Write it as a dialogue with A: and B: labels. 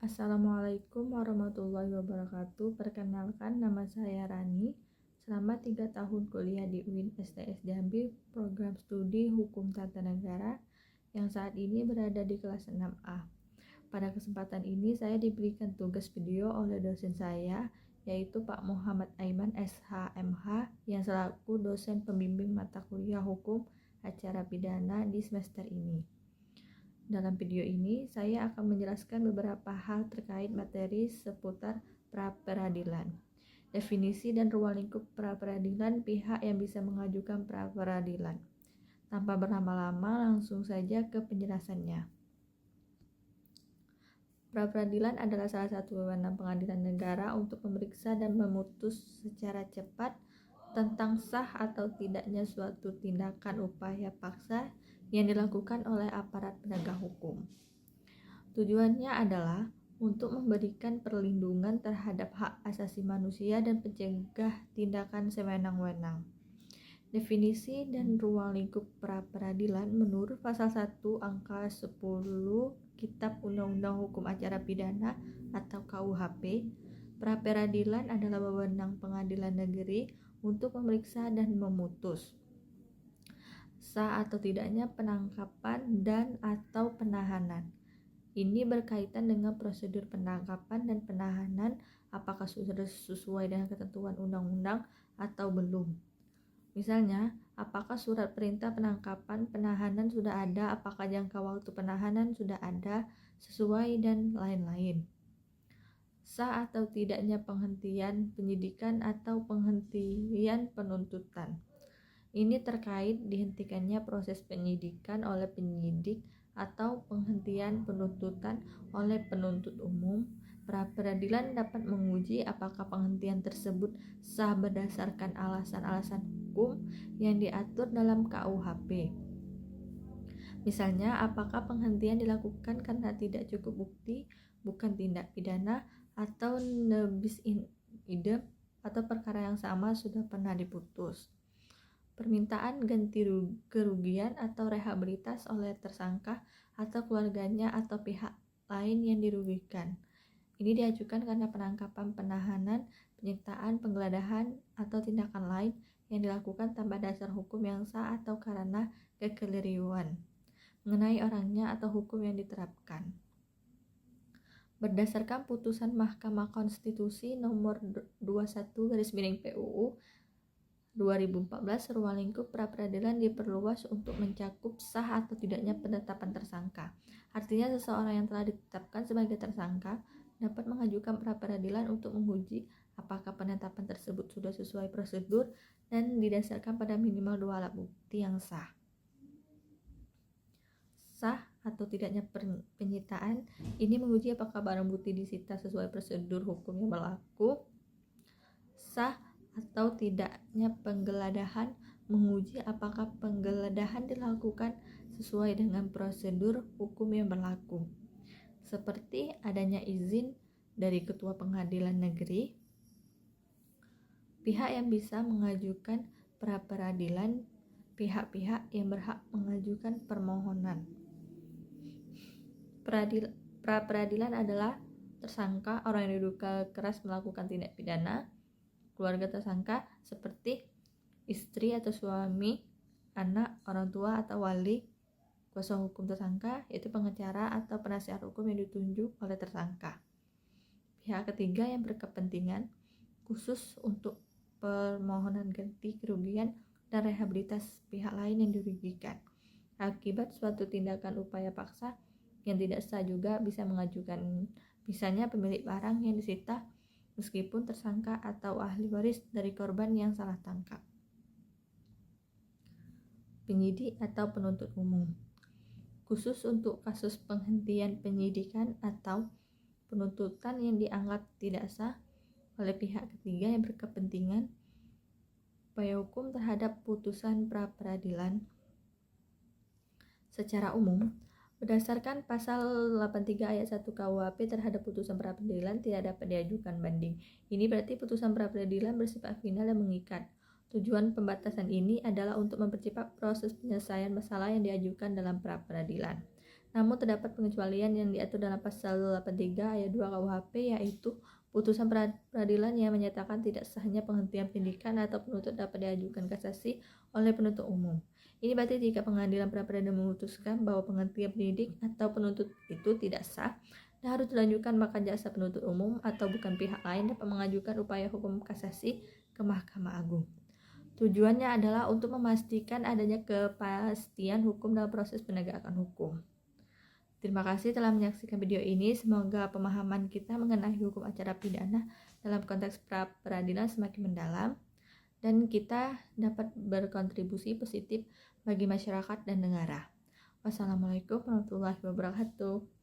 A: Assalamualaikum warahmatullahi wabarakatuh. Perkenalkan, nama saya Rani. Selama 3 tahun kuliah di UIN STS Jambi, program studi Hukum Tata Negara yang saat ini berada di kelas 6A. Pada kesempatan ini saya diberikan tugas video oleh dosen saya, yaitu Pak Muhammad Aiman SHMH, yang selaku dosen pembimbing mata kuliah Hukum Acara Pidana di semester ini. Dalam video ini, saya akan menjelaskan beberapa hal terkait materi seputar pra-peradilan. Definisi dan ruang lingkup pra-peradilan, pihak yang bisa mengajukan pra-peradilan. Tanpa berlama-lama, langsung saja ke penjelasannya. Pra-peradilan adalah salah satu wewenang pengadilan negara untuk memeriksa dan memutus secara cepat tentang sah atau tidaknya suatu tindakan upaya paksa yang dilakukan oleh aparat penegak hukum. Tujuannya adalah untuk memberikan perlindungan terhadap hak asasi manusia dan mencegah tindakan sewenang-wenang. Definisi dan ruang lingkup pra-peradilan menurut pasal 1 angka 10 Kitab Undang-Undang Hukum Acara Pidana atau KUHP, pra-peradilan adalah wewenang pengadilan negeri untuk memeriksa dan memutus sah atau tidaknya penangkapan dan atau penahanan. Ini berkaitan dengan prosedur penangkapan dan penahanan, apakah sudah sesuai dengan ketentuan undang-undang atau belum. Misalnya, apakah surat perintah penangkapan penahanan sudah ada, apakah jangka waktu penahanan sudah ada, sesuai, dan lain-lain. Sah atau tidaknya penghentian penyidikan atau penghentian penuntutan. Ini terkait dihentikannya proses penyidikan oleh penyidik atau penghentian penuntutan oleh penuntut umum. Pra-peradilan dapat menguji apakah penghentian tersebut sah berdasarkan alasan-alasan hukum yang diatur dalam KUHP. Misalnya, apakah penghentian dilakukan karena tidak cukup bukti, bukan tindak pidana, atau nebis in idem, atau perkara yang sama sudah pernah diputus. Permintaan ganti kerugian atau rehabilitas oleh tersangka atau keluarganya atau pihak lain yang dirugikan. Ini diajukan karena penangkapan, penahanan, penyitaan, penggeledahan, atau tindakan lain yang dilakukan tanpa dasar hukum yang sah atau karena kekeliruan mengenai orangnya atau hukum yang diterapkan. Berdasarkan putusan Mahkamah Konstitusi nomor 21/PUU 2014, ruang lingkup pra-peradilan diperluas untuk mencakup sah atau tidaknya penetapan tersangka. Artinya, seseorang yang telah ditetapkan sebagai tersangka dapat mengajukan pra-peradilan untuk menguji apakah penetapan tersebut sudah sesuai prosedur dan didasarkan pada minimal 2 alat bukti yang sah. Sah atau tidaknya penyitaan ini menguji apakah barang bukti disita sesuai prosedur hukum yang berlaku. Sah atau tidaknya penggeledahan menguji apakah penggeledahan dilakukan sesuai dengan prosedur hukum yang berlaku, seperti adanya izin dari ketua pengadilan negeri. Pihak yang bisa mengajukan pra-peradilan, pihak-pihak yang berhak mengajukan permohonan. Pra-peradilan adalah tersangka, orang yang diduga keras melakukan tindak pidana, keluarga tersangka seperti istri atau suami, anak, orang tua atau wali, kuasa hukum tersangka yaitu pengacara atau penasihat hukum yang ditunjuk oleh tersangka. Pihak ketiga yang berkepentingan khusus untuk permohonan ganti kerugian dan rehabilitas pihak lain yang dirugikan akibat suatu tindakan upaya paksa yang tidak sah juga bisa mengajukan, misalnya pemilik barang yang disita meskipun tersangka atau ahli waris dari korban yang salah tangkap. Penyidik atau penuntut umum khusus untuk kasus penghentian penyidikan atau penuntutan yang dianggap tidak sah oleh pihak ketiga yang berkepentingan, upaya hukum terhadap putusan pra-peradilan. Secara umum, berdasarkan pasal 83 ayat 1 KUHP terhadap putusan pra-peradilan tidak dapat diajukan banding. Ini berarti putusan pra-peradilan bersifat final dan mengikat. Tujuan pembatasan ini adalah untuk mempercepat proses penyelesaian masalah yang diajukan dalam pra-peradilan. Namun terdapat pengecualian yang diatur dalam pasal 83 ayat 2 KUHP, yaitu putusan peradilan yang menyatakan tidak sahnya penghentian penyidikan atau penuntut dapat diajukan kasasi oleh penuntut umum. Ini berarti jika pengadilan pra-peradilan memutuskan bahwa penghentian penyidik atau penuntut itu tidak sah dan harus dilanjutkan, maka jaksa penuntut umum atau bukan pihak lain dapat mengajukan upaya hukum kasasi ke Mahkamah Agung. Tujuannya adalah untuk memastikan adanya kepastian hukum dalam proses penegakan hukum. Terima kasih telah menyaksikan video ini. Semoga pemahaman kita mengenai hukum acara pidana dalam konteks pra-peradilan semakin mendalam dan kita dapat berkontribusi positif bagi masyarakat dan negara. Wassalamualaikum warahmatullahi wabarakatuh.